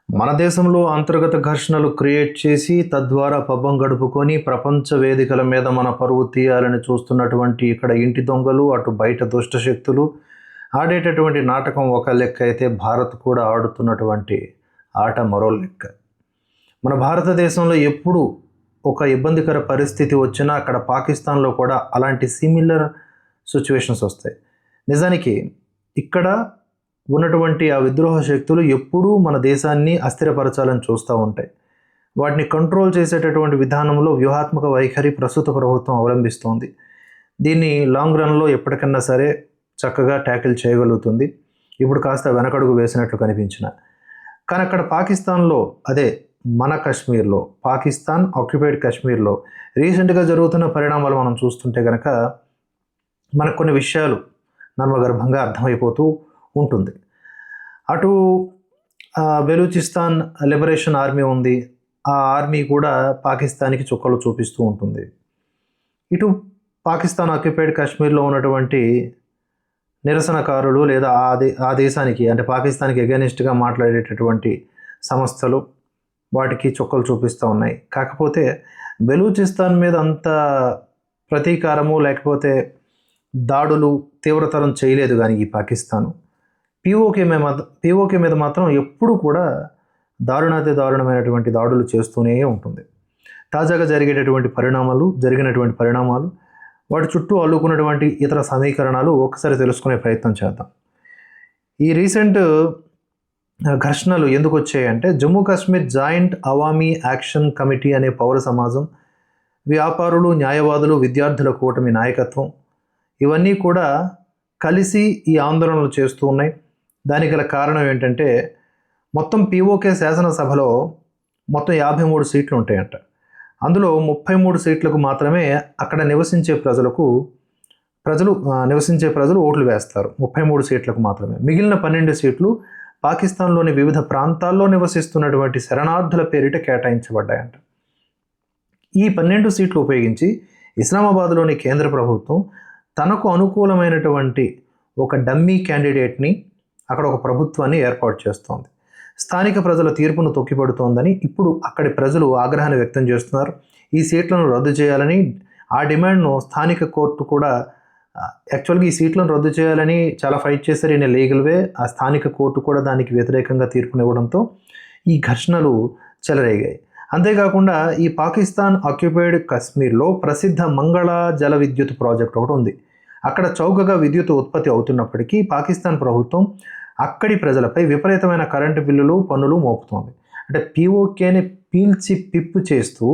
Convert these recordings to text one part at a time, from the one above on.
మన దేశంలో అంతర్గత ఘర్షణలు క్రియేట్ చేసి తద్వారా పబ్బం గడుపుకొని ప్రపంచ వేదికల మీద మన పరువు తీయాలని చూస్తున్నటువంటి ఇక్కడ ఇంటి దొంగలు, అటు బయట దుష్ట శక్తులు ఆడేటటువంటి నాటకం ఒక లెక్క అయితే, భారత్ కూడా ఆడుతున్నటువంటి ఆట మరో లెక్క. మన భారతదేశంలో ఎప్పుడు ఒక ఇబ్బందికర పరిస్థితి వచ్చినా అక్కడ పాకిస్తాన్లో కూడా అలాంటి సిమిలర్ సిచ్యువేషన్స్ వస్తాయి. నిజానికి ఇక్కడ ఉన్నటువంటి ఆ విద్రోహ శక్తులు ఎప్పుడూ మన దేశాన్ని అస్థిరపరచాలని చూస్తూ ఉంటాయి. వాటిని కంట్రోల్ చేసేటటువంటి విధానంలో వ్యూహాత్మక వైఖరి ప్రస్తుత ప్రభుత్వం అవలంబిస్తోంది. దీన్ని లాంగ్ రన్లో ఎప్పటికన్నా సరే చక్కగా ట్యాకిల్ చేయగలుగుతుంది. ఇప్పుడు కాస్త వెనకడుగు వేసినట్లు కనిపించిన, కానీ అక్కడ పాకిస్తాన్లో, అదే మన కాశ్మీర్లో, పాకిస్తాన్ ఆక్యుపైడ్ కాశ్మీర్లో రీసెంట్గా జరుగుతున్న పరిణామాలు మనం చూస్తుంటే కనుక మనకు కొన్ని విషయాలు నర్మగర్భంగా అర్థమైపోతూ ఉంటుంది. అటు బెలూచిస్తాన్ లిబరేషన్ ఆర్మీ ఉంది, ఆ ఆర్మీ కూడా పాకిస్తాన్కి చుక్కలు చూపిస్తూ ఉంటుంది. ఇటు పాకిస్తాన్ ఆక్యుపైడ్ కాశ్మీర్లో ఉన్నటువంటి నిరసనకారులు లేదా ఆ దేశానికి అంటే పాకిస్తాన్కి ఎగెనిస్ట్గా మాట్లాడేటటువంటి సంస్థలు వాటికి చుక్కలు చూపిస్తూ ఉన్నాయి. కాకపోతే బెలూచిస్తాన్ మీద అంత ప్రతీకారము లేకపోతే దాడులు తీవ్రతరం చేయలేదు. కానీ ఈ పాకిస్తాను పీఓకే మీద మాత్రం ఎప్పుడు కూడా దారుణమైనటువంటి దాడులు చేస్తూనే ఉంటుంది. తాజాగా జరిగినటువంటి పరిణామాలు వాటి చుట్టూ అల్లుకున్నటువంటి ఇతర సమీకరణాలు ఒకసారి తెలుసుకునే ప్రయత్నం చేద్దాం. ఈ రీసెంట్ ఘర్షణలు ఎందుకు వచ్చాయంటే, Jammu Kashmir joint Awami action committee అనే పౌర సమాజం, వ్యాపారులు, న్యాయవాదులు, విద్యార్థుల కూటమి నాయకత్వం ఇవన్నీ కూడా కలిసి ఈ ఆందోళనలు చేస్తూ ఉన్నాయి. దానికి గల కారణం ఏంటంటే, మొత్తం పీఓకే శాసనసభలో మొత్తం 53 సీట్లు ఉంటాయంట. అందులో 33 సీట్లకు మాత్రమే అక్కడ నివసించే ప్రజలు ఓట్లు వేస్తారు. 33 సీట్లకు మాత్రమే. మిగిలిన 12 సీట్లు పాకిస్తాన్లోని వివిధ ప్రాంతాల్లో నివసిస్తున్నటువంటి శరణార్థుల పేరిట కేటాయించబడ్డాయంట. ఈ 12 సీట్లు ఉపయోగించి ఇస్లామాబాద్లోని కేంద్ర ప్రభుత్వం తనకు అనుకూలమైనటువంటి ఒక డమ్మీ క్యాండిడేట్ని, అక్కడ ఒక ప్రభుత్వాన్ని ఏర్పాటు చేస్తోంది. స్థానిక ప్రజల తీర్పును తొక్కిపడుతోందని ఇప్పుడు అక్కడి ప్రజలు ఆగ్రహాన్ని వ్యక్తం చేస్తున్నారు. ఈ సీట్లను రద్దు చేయాలని ఆ డిమాండ్ను స్థానిక కోర్టు కూడా, యాక్చువల్గా ఈ సీట్లను రద్దు చేయాలని చాలా ఫైట్ చేశారు ఇన్ లీగల్ వే. ఆ స్థానిక కోర్టు కూడా దానికి వ్యతిరేకంగా తీర్పునివ్వడంతో ఈ ఘర్షణలు చెలరేగాయి. అంతేకాకుండా ఈ పాకిస్తాన్ ఆక్యుపైడ్ కాశ్మీర్లో ప్రసిద్ధ మంగళ జల విద్యుత్ ప్రాజెక్ట్ ఒకటి ఉంది. అక్కడ చౌకగా విద్యుత్ ఉత్పత్తి అవుతున్నప్పటికీ పాకిస్తాన్ ప్రభుత్వం అక్కడి ప్రజలపై విపరీతమైన కరెంటు బిల్లులు, పన్నులు మోపుతోంది. అంటే పీఓకేని పీల్చి పిప్పు చేస్తూ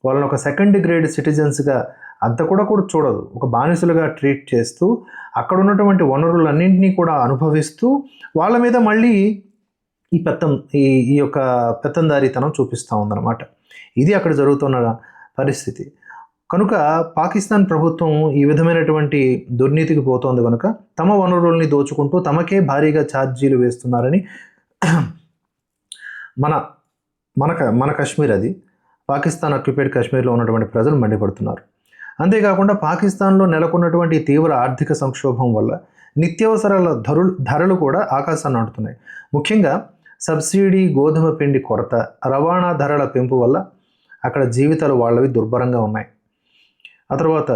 వాళ్ళని ఒక సెకండ్ గ్రేడ్ సిటిజన్స్గా అంత కూడా చూడదు, ఒక బానిసలుగా ట్రీట్ చేస్తూ అక్కడ ఉన్నటువంటి వనరులన్నింటినీ కూడా అనుభవిస్తూ వాళ్ళ మీద మళ్ళీ ఈ యొక్క పెత్తందారీతనం చూపిస్తూ ఉందన్నమాట. ఇది అక్కడ జరుగుతున్న పరిస్థితి. కనుక పాకిస్తాన్ ప్రభుత్వం ఈ విధమైనటువంటి దుర్నీతికి పోతోంది కనుక తమ వనరుల్ని దోచుకుంటూ తమకే భారీగా ఛార్జీలు వేస్తున్నారని మన కాశ్మీర్, అది పాకిస్తాన్ ఆక్యుపైడ్ కాశ్మీర్లో ఉన్నటువంటి ప్రజలు మండిపడుతున్నారు. అంతేకాకుండా పాకిస్తాన్లో నెలకొన్నటువంటి తీవ్ర ఆర్థిక సంక్షోభం వల్ల నిత్యావసరాల ధరలు కూడా ఆకాశాన్ని అంటున్నాయి. ముఖ్యంగా సబ్సిడీ, గోధుమ పిండి కొరత, రవాణా ధరల పెంపు వల్ల అక్కడ జీవితాలు వాళ్ళవి దుర్భరంగా ఉన్నాయి. ఆ తర్వాత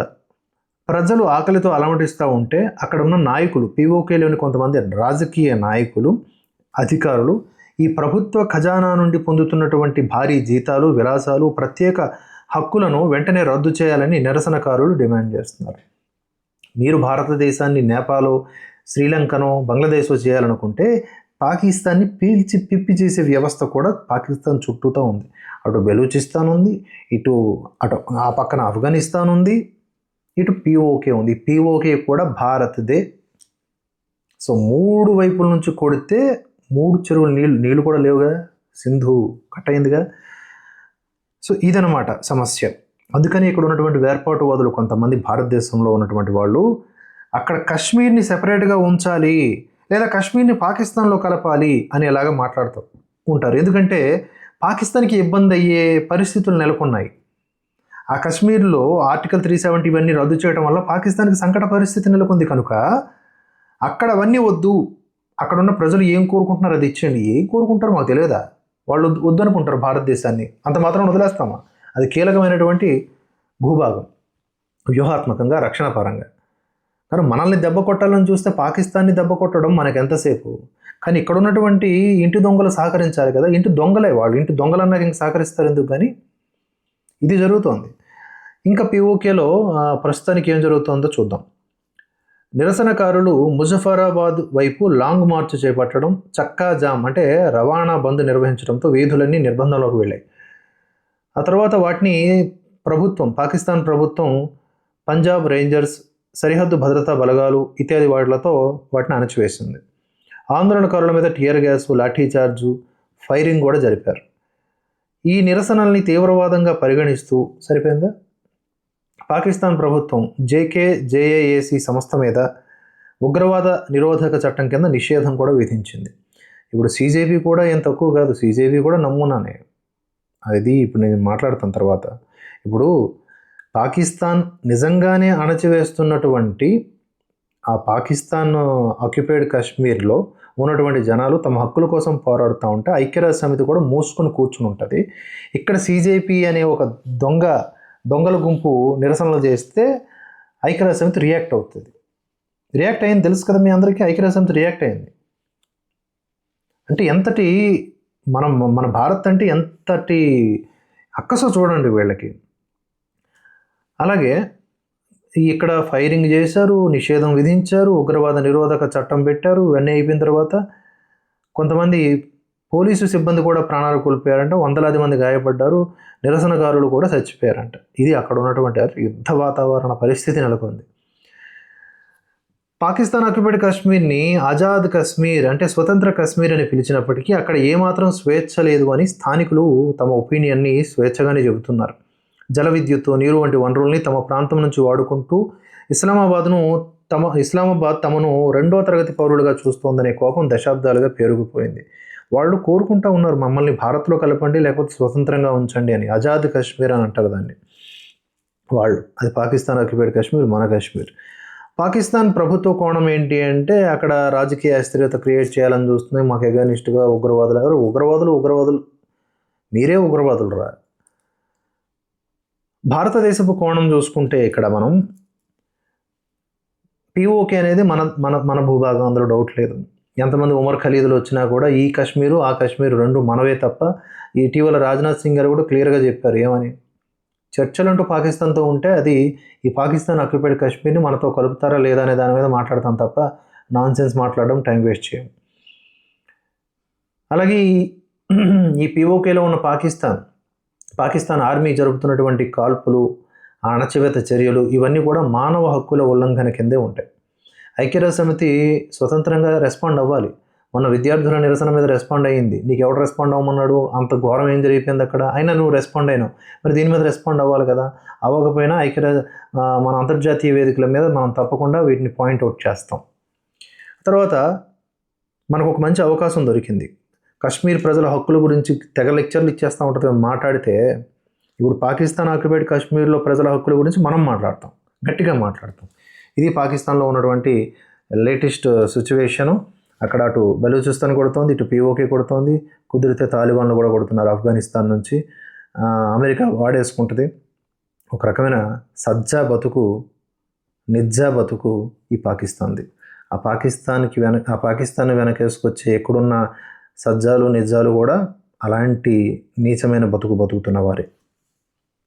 ప్రజలు ఆకలితో అలమటిస్తూ ఉంటే అక్కడ ఉన్న నాయకులు, పీఓకేలోని కొంతమంది రాజకీయ నాయకులు, అధికారులు ఈ ప్రభుత్వ ఖజానా నుండి పొందుతున్నటువంటి భారీ జీతాలు, విలాసాలు, ప్రత్యేక హక్కులను వెంటనే రద్దు చేయాలని నిరసనకారులు డిమాండ్ చేస్తున్నారు. మీరు భారతదేశాన్ని నేపాలో, శ్రీలంకనో, బంగ్లాదేశో చేయాలనుకుంటే పాకిస్తాన్ని పీల్చి పిప్పి చేసే వ్యవస్థ కూడా పాకిస్తాన్ చుట్టూతో ఉంది. అటు బెలూచిస్తాన్ ఉంది, అటు ఆ పక్కన ఆఫ్ఘనిస్తాన్ ఉంది, ఇటు పీఓకే ఉంది. పీఓకే కూడా భారత్దే. సో 3 వైపుల నుంచి కొడితే 3 చెరువులు నీళ్ళు కూడా లేవుగా, సింధు కట్ అయిందిగా. సో ఇదనమాట సమస్య. అందుకని ఇక్కడ ఉన్నటువంటి వేర్పాటువాదులు కొంతమంది, భారతదేశంలో ఉన్నటువంటి వాళ్ళు అక్కడ కాశ్మీర్ని సెపరేట్గా ఉంచాలి లేదా కాశ్మీర్ని పాకిస్తాన్లో కలపాలి అనేలాగా మాట్లాడుతూ ఉంటారు. ఎందుకంటే పాకిస్తాన్కి ఇబ్బంది అయ్యే పరిస్థితులు నెలకొన్నాయి. ఆ కాశ్మీర్లో ఆర్టికల్ 370 ఇవన్నీ రద్దు చేయడం వల్ల పాకిస్తాన్కి సంకట పరిస్థితి నెలకొంది. కనుక అక్కడ అవన్నీ వద్దు, అక్కడున్న ప్రజలు ఏం కోరుకుంటున్నారు అది ఇచ్చేయండి. ఏం కోరుకుంటారో మాకు తెలియదా? వాళ్ళు వద్దనుకుంటారు భారతదేశాన్ని, అంత మాత్రం వదిలేస్తామా? అది కీలకమైనటువంటి భూభాగం, వ్యూహాత్మకంగా, రక్షణ పరంగా. కానీ మనల్ని దెబ్బ కొట్టాలని చూస్తే పాకిస్తాన్ని దెబ్బ కొట్టడం మనకు ఎంతసేపు? కానీ ఇక్కడ ఉన్నటువంటి ఇంటి దొంగలు సహకరించాలి కదా. ఇంటి దొంగలే వాళ్ళు, ఇంటి దొంగలన్నాక ఇంక సహకరిస్తారు ఎందుకు? కానీ ఇది జరుగుతోంది. ఇంకా పిఓకేలో ప్రస్తుతానికి ఏం జరుగుతుందో చూద్దాం. నిరసనకారులు ముజఫరాబాద్ వైపు లాంగ్ మార్చ్ చేపట్టడం, చక్కా జామ్ అంటే రవాణా బంద్ నిర్వహించడంతో వీధులన్నీ నిర్బంధంలోకి వెళ్ళాయి. ఆ తర్వాత వాటిని పాకిస్తాన్ ప్రభుత్వం, పంజాబ్ రేంజర్స్, సరిహద్దు భద్రతా బలగాలు ఇత్యాది వాటిలతో వాటిని అణచివేసింది. ఆందోళనకారుల మీద టియర్ గ్యాస్, లాఠీచార్జు, ఫైరింగ్ కూడా జరిపారు. ఈ నిరసనల్ని తీవ్రవాదంగా పరిగణిస్తూ సరిపోయిందా, పాకిస్తాన్ ప్రభుత్వం జేఏఏసీ సంస్థ మీద ఉగ్రవాద నిరోధక చట్టం కింద నిషేధం కూడా విధించింది. ఇప్పుడు సీజేపీ కూడా ఏం తక్కువ కాదు, సీజేపీ కూడా నమూనానే. అది ఇప్పుడు నేను మాట్లాడతాను తర్వాత. ఇప్పుడు పాకిస్తాన్ నిజంగానే అణచివేస్తున్నటువంటి ఆ పాకిస్తాన్ ఆక్యుపైడ్ కాశ్మీర్లో ఉన్నటువంటి జనాలు తమ హక్కుల కోసం పోరాడుతూ ఉంటే ఐక్యరాజ్య సమితి కూడా మూసుకొని కూర్చుని ఉంటుంది. ఇక్కడ సీజేపీ అనే ఒక దొంగల గుంపు నిరసనలు చేస్తే ఐక్యరాజ్య సమితి రియాక్ట్ అవుతుంది. రియాక్ట్ అయింది తెలుసు కదా మీ అందరికీ, ఐక్యరాజ్య సమితి రియాక్ట్ అయింది. అంటే ఎంతటి మన భారత్ అంటే ఎంతటి అక్కసో చూడండి వీళ్ళకి. అలాగే ఇక్కడ ఫైరింగ్ చేశారు, నిషేధం విధించారు, ఉగ్రవాద నిరోధక చట్టం పెట్టారు. ఇవన్నీ అయిపోయిన తర్వాత కొంతమంది పోలీసు సిబ్బంది కూడా ప్రాణాలు కోల్పోయారంట, వందలాది మంది గాయపడ్డారు, నిరసనకారులు కూడా చచ్చిపోయారంట. ఇది అక్కడ ఉన్నటువంటి యుద్ధ వాతావరణ పరిస్థితి నెలకొంది. పాకిస్తాన్ ఆక్యుపైడ్ కాశ్మీర్ని ఆజాద్ కాశ్మీర్ అంటే స్వతంత్ర కాశ్మీర్ అని పిలిచినప్పటికీ అక్కడ ఏమాత్రం స్వేచ్ఛ లేదు అని స్థానికులు తమ ఒపీనియన్ని స్వేచ్ఛగానే చెబుతున్నారు. జల విద్యుత్తు, నీరు వంటి వనరుల్ని తమ ప్రాంతం నుంచి వాడుకుంటూ ఇస్లామాబాద్ తమను 2వ తరగతి పౌరులుగా చూస్తోందనే కోపం దశాబ్దాలుగా పెరిగిపోయింది. వాళ్ళు కోరుకుంటూ ఉన్నారు, మమ్మల్ని భారత్లో కలపండి, లేకపోతే స్వతంత్రంగా ఉంచండి అని. ఆజాద్ కాశ్మీర్ అని అంటారు దాన్ని వాళ్ళు. అది పాకిస్తాన్ ఆక్యుపైడ్ కాశ్మీర్, మన కాశ్మీర్. పాకిస్తాన్ ప్రభుత్వ కోణం ఏంటి అంటే అక్కడ రాజకీయ అస్థిరత క్రియేట్ చేయాలని చూస్తుంది. మాకు ఎగానిస్ట్గా ఉగ్రవాదులు మీరే ఉగ్రవాదులు రా. భారతదేశపు కోణం చూసుకుంటే ఇక్కడ మనం పిఓకే అనేది మన భూభాగం, అందులో డౌట్ లేదు. ఎంతమంది ఉమర్ ఖలీదులు వచ్చినా కూడా ఈ కాశ్మీరు ఆ కాశ్మీరు రెండు మనవే తప్ప. ఇటీవల రాజ్నాథ్ సింగ్ గారు కూడా క్లియర్గా చెప్పారు ఏమని, చర్చలంటూ పాకిస్తాన్తో ఉంటే అది ఈ పాకిస్తాన్ ఆక్యుపైడ్ కాశ్మీర్ని మనతో కలుపుతారా లేదా అనే దాని మీద మాట్లాడతాం తప్ప నాన్ సెన్స్ మాట్లాడడం టైం వేస్ట్ చేయం. అలాగే ఈ పిఓకేలో ఉన్న పాకిస్తాన్ ఆర్మీ జరుపుతున్నటువంటి కాల్పులు, అణచివేత చర్యలు ఇవన్నీ కూడా మానవ హక్కుల ఉల్లంఘన కిందే ఉంటాయి. ఐక్యరాజ్య సమితి స్వతంత్రంగా రెస్పాండ్ అవ్వాలి. మొన్న విద్యార్థుల నిరసన మీద రెస్పాండ్ అయ్యింది. నీకు ఎవడు రెస్పాండ్ అవ్వమన్నాడు? అంత ఘోరం ఏం జరిగిపోయింది అక్కడ, అయినా నువ్వు రెస్పాండ్ అయినావు. మరి దీని మీద రెస్పాండ్ అవ్వాలి కదా. అవ్వకపోయినా మన అంతర్జాతీయ వేదికల మీద మనం తప్పకుండా వీటిని పాయింట్అవుట్ చేస్తాం. తర్వాత మనకు ఒక మంచి అవకాశం దొరికింది. కశ్మీర్ ప్రజల హక్కుల గురించి తెగ లెక్చర్లు ఇచ్చేస్తూ ఉంటుంది మాట్లాడితే. ఇప్పుడు పాకిస్తాన్ ఆక్యుపైడ్ కాశ్మీర్లో ప్రజల హక్కుల గురించి మనం మాట్లాడతాం, గట్టిగా మాట్లాడతాం. ఇది పాకిస్తాన్లో ఉన్నటువంటి లేటెస్ట్ సిచ్యువేషను. అక్కడ అటు బలూచిస్తాన్ కొడుతోంది, ఇటు పిఓకే కొడుతోంది, కుదిరితే తాలిబాన్లు కూడా కొడుతున్నారు ఆఫ్ఘనిస్తాన్ నుంచి. అమెరికా వాడేసుకుంటుంది. ఒక రకమైన నిజ్జా బతుకు ఈ పాకిస్తాన్ది. ఆ పాకిస్తాన్ వెనకేసుకొచ్చి ఎక్కడున్న సజ్జాలు నిజ్జాలు కూడా అలాంటి నీచమైన బతుకుతున్న వారే.